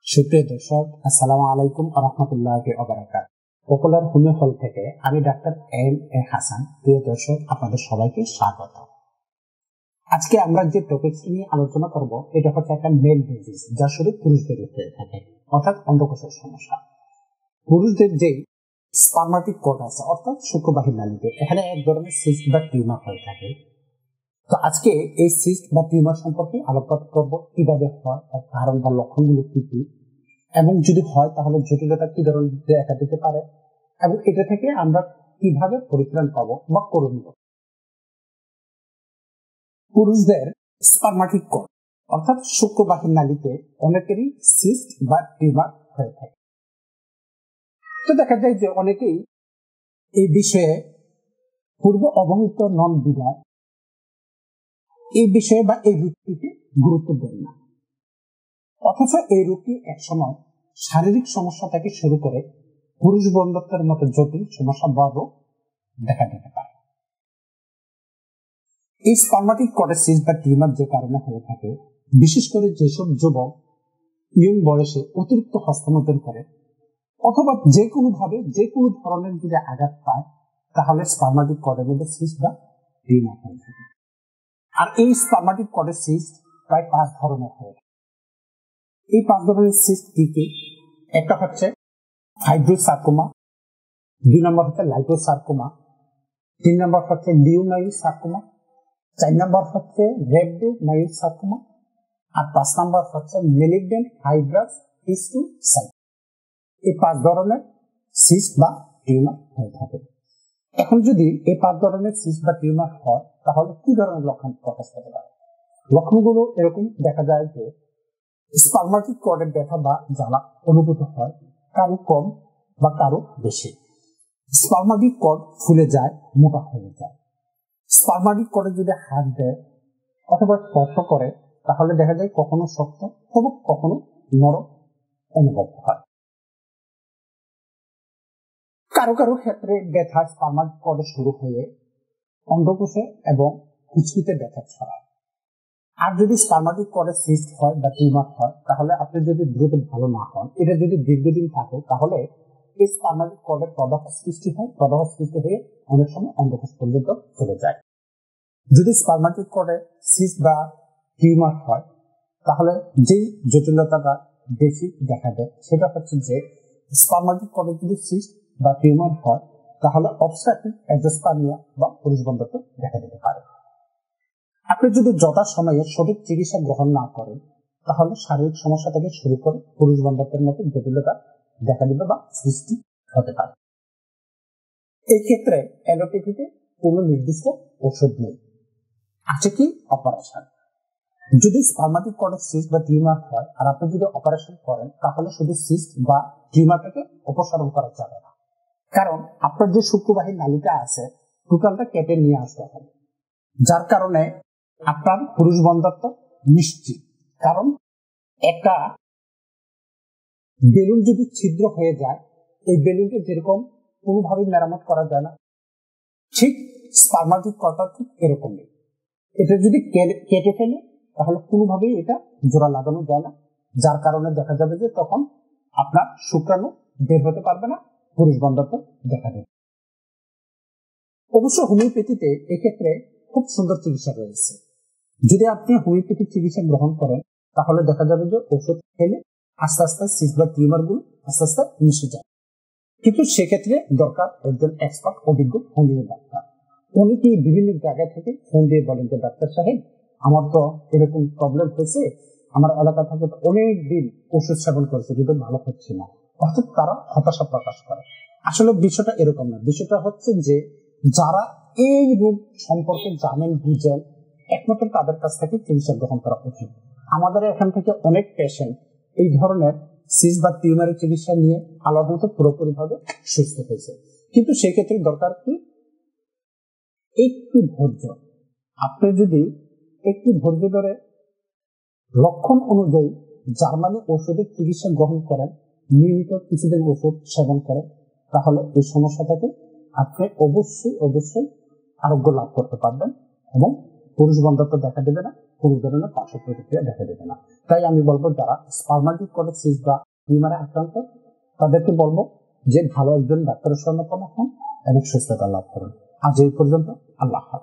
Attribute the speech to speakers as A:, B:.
A: সুপ্রিয় দর্শক, আসসালামু আলাইকুম ওয়া রাহমাতুল্লাহি ওয়া বারাকাতুহু। পপুলার হোমিও হল থেকে আমি ডাক্তার এম.এ. হাসান। প্রিয় দর্শক, আপনাদের সবাইকে স্বাগত। আজকে আমরা যে টপিকস নিয়ে আলোচনা করব এটা হচ্ছে একটা মেল ডিজিজ, যা শুধু পুরুষদের হয়ে থাকে, অর্থাৎ অন্ডকোষের সমস্যা। পুরুষদের যে স্পার্মাটিক কোড আছে, অর্থাৎ শুক্রবাহী নালীতে এখানে এক ধরনের সিস্ট বা টিউমার হয়ে থাকে। তো আজকে এই সিস্ট বা টিউমার সম্পর্কে আলোকপাত করব, কিভাবে হয়, তার কারণ বা লক্ষণগুলো কি কি, এবং যদি হয় তাহলে জটিলতা কি ধরনের দেখা দিতে পারে, এবং এটা থেকে আমরা কিভাবে পরিত্রাণ পাবো বা করণীয়। পুরুষদের স্পার্মাটিক কোড অর্থাৎ শুক্রবাহী নালীতে অনেকেরই সিস্ট বা টিউমার হয়ে থাকে। তো দেখা যায় যে অনেকেই এই বিষয়ে পূর্ব অবহিত নন বিধায় এই বিষয়ে বা এই রোগটিকে গুরুত্ব দেন না, অথচ এই রোগটি একসময় শারীরিক সমস্যা থেকে শুরু করে পুরুষ বন্ধ্যত্বের মতো জটিল সমস্যা বা রোগ দেখা দিতে পারে। এই স্পার্মাটিক কোডের সিস্ট বা টিউমার যে কারণে হয়ে থাকে, বিশেষ করে যেসব যুবক ইয়ং বয়সে অতিরিক্ত হস্তমৈথুন করে অথবা যে কোনো ভাবে যে কোনো ধরনের যদি আঘাত পায়, তাহলে স্পার্মাটিক কোডের মধ্যে সিস্ট বা টিউমার হয়ে থাকে। আর এই স্পার্মাটিক কোডের সিস্ট প্রায় 5 ধরনের হয়ে থাকে। এই 5 ধরনের সিস্ট কি কি? একটা হচ্ছে ফাইব্রোসার্কোমা, 2 নম্বর হচ্ছে লাইপোসার্কোমা, 3 নম্বর হচ্ছে লিওমায়োসার্কোমা, 4 নম্বর হচ্ছে রেবডোমায়োসার্কোমা, আর 5 নম্বর হচ্ছে মেলিগন্যান্ট ফাইব্রাস হিস্টোসাইট। এই 5 ধরনের সিস্ট বা টিউমার হয়ে থাকে। এখন যদি এই 5 ধরনের সিস্ট বা টিউমার হয়, তাহলে কি ধরনের লক্ষণ প্রকাশ পেতে পারে? লক্ষণগুলো এরকম দেখা যায় যে স্পার্মাটিক কোডের ব্যথা বা জ্বালা অনুভূত হয়, কারো কম বা কারো বেশি। স্পার্মাটিক কোড ফুলে যায়, মোটা হয়ে যায়। স্পার্মাটিক কোডে যদি হাত দেয় অথবা স্পর্শ করে, তাহলে দেখা যায় কখনো শক্ত এবং কখনো নরম অনুভব হয়। কারো কারো ক্ষেত্রে ব্যথা স্পার্মাটিক কোডে শুরু হয়ে অন্ডকোষে এবং কুচকিতে ব্যথা ছড়ায়। আর যদি স্পার্মাটিক কোডে সিস্ট হয় বা টিউমার হয়, তাহলে আপনি যদি দ্রুত ভালো না হন, এটা যদি দীর্ঘদিন থাকে, তাহলে এই স্পার্মাটিক কোডের প্রদাহ সৃষ্টি হয়। প্রদাহ সৃষ্টি হয়ে অনেক সময় অন্ডকোষ পর্যন্ত চলে যায়। যদি স্পার্মাটিক কোডে সিস্ট বা টিউমার হয়, তাহলে যেই জটিলতাটা বেশি দেখা দেয় সেটা হচ্ছে যে স্পার্মাটিক কোডে যদি সিস্ট বা টিউমার হয়, তাহলে অবস্ট্রাকটিভ এন্ডোস্পার্মিয়া বা পুরুষ বন্ধ্যত্ব দেখা দিতে পারে। আপনি যদি যথাসময়ে সঠিক চিকিৎসা গ্রহণ না করেন, তাহলে শারীরিক সমস্যা থেকে শুরু করে পুরুষ বন্ধ্যত্বের মতো জটিলতা দেখা দিবে বা সৃষ্টি হতে পারে। এই ক্ষেত্রে অ্যালোপ্যাথিতে কোনো নির্দিষ্ট ওষুধ নেই, আছে কি অপারেশন। যদি স্পার্মাটিক কোডের সিস্ট বা টিউমার হয় আর আপনি যদি অপারেশন করেন, তাহলে শুধু সিস্ট বা টিউমারটাকে অপসারণ করা যাবে না, কারণ আপনার যে শুক্রবাহী নালীটা আছে টোটালটা কেটে নিয়ে আসতে হবে, যার কারণে আপনার পুরুষ বন্ধ্যত্ব নিশ্চিত। কারণ একটা বেলুন যদি ছিদ্র হয়ে যায়, এই বেলুনকে যেরকম কোনোভাবে মেরামত করা যায় না, ঠিক স্পার্মাটিক কোডটা ঠিক এরকমই। এটা যদি কেটে ফেলে, তাহলে কোনোভাবেই এটা জোড়া লাগানো যায় না, যার কারণে দেখা যাবে যে তখন আপনার শুক্রাণু বের হতে পারবে না, পুরুষ বন্ধ্যত্ব দেখা দেবে। অবশ্য হোমিওপ্যাথিতে এক্ষেত্রে খুব সুন্দর চিকিৎসা রয়েছে। যদি আপনি হোমিওপ্যাথিক চিকিৎসা গ্রহণ করেন, তাহলে দেখা যাবে যে ওষুধ খেলে আস্তে আস্তে সিস্ট বা টিউমার গুলো আস্তে আস্তে মিশে যায়। কিন্তু সেক্ষেত্রে দরকার একজন এক্সপার্ট অভিজ্ঞ হোমিও ডাক্তার। অনেকেই বিভিন্ন জায়গা থেকে ফোন দিয়ে বলেন যে ডাক্তার সাহেব, আমার তো এরকম প্রবলেম হয়েছে, আমার এলাকা থেকে অনেক দিন ওষুধ সেবন করেছে কিন্তু ভালো হচ্ছে না, অর্থাৎ তারা হতাশা প্রকাশ করে। আসলে বিষয়টা এরকম না। বিষয়টা হচ্ছে যে যারা এই রোগ সম্পর্কে জানেন, বুঝেন, একমাত্র তাদের কাছ থেকে চিকিৎসা গ্রহণ করা উচিত। আমাদের এখান থেকে অনেক পেশেন্ট এই ধরনের সিস্ট বা টিউমারের চিকিৎসা নিয়ে আলাদা মতো পুরোপুরি ভাবে সুস্থ হয়েছে। কিন্তু সেক্ষেত্রে দরকার কি একটু ধৈর্য। আপনি যদি একটু ধৈর্য ধরে লক্ষণ অনুযায়ী জার্মানি ওষুধের চিকিৎসা গ্রহণ করেন, নিয়মিত কিছুদিন ওষুধ সেবন করেন, তাহলে এই সমস্যা থেকে আপনি অবশ্যই অবশ্যই আরোগ্য লাভ করতে পারবেন এবং পুরুষ বন্ধ্যত্ব দেখা দেবে না, কোনো ধরনের পার্শ্ব প্রতিক্রিয়া দেখা দেবে না। তাই আমি বলবো যারা স্পারমাটিক কোডের সিস্ট বা টিউমারে আক্রান্ত তাদেরকে বলবো যে ভালো একজন ডাক্তারের শরণাপন্ন হন এবং সুস্থতা লাভ করুন। আজ এই পর্যন্ত। আল্লাহ হাফেজ।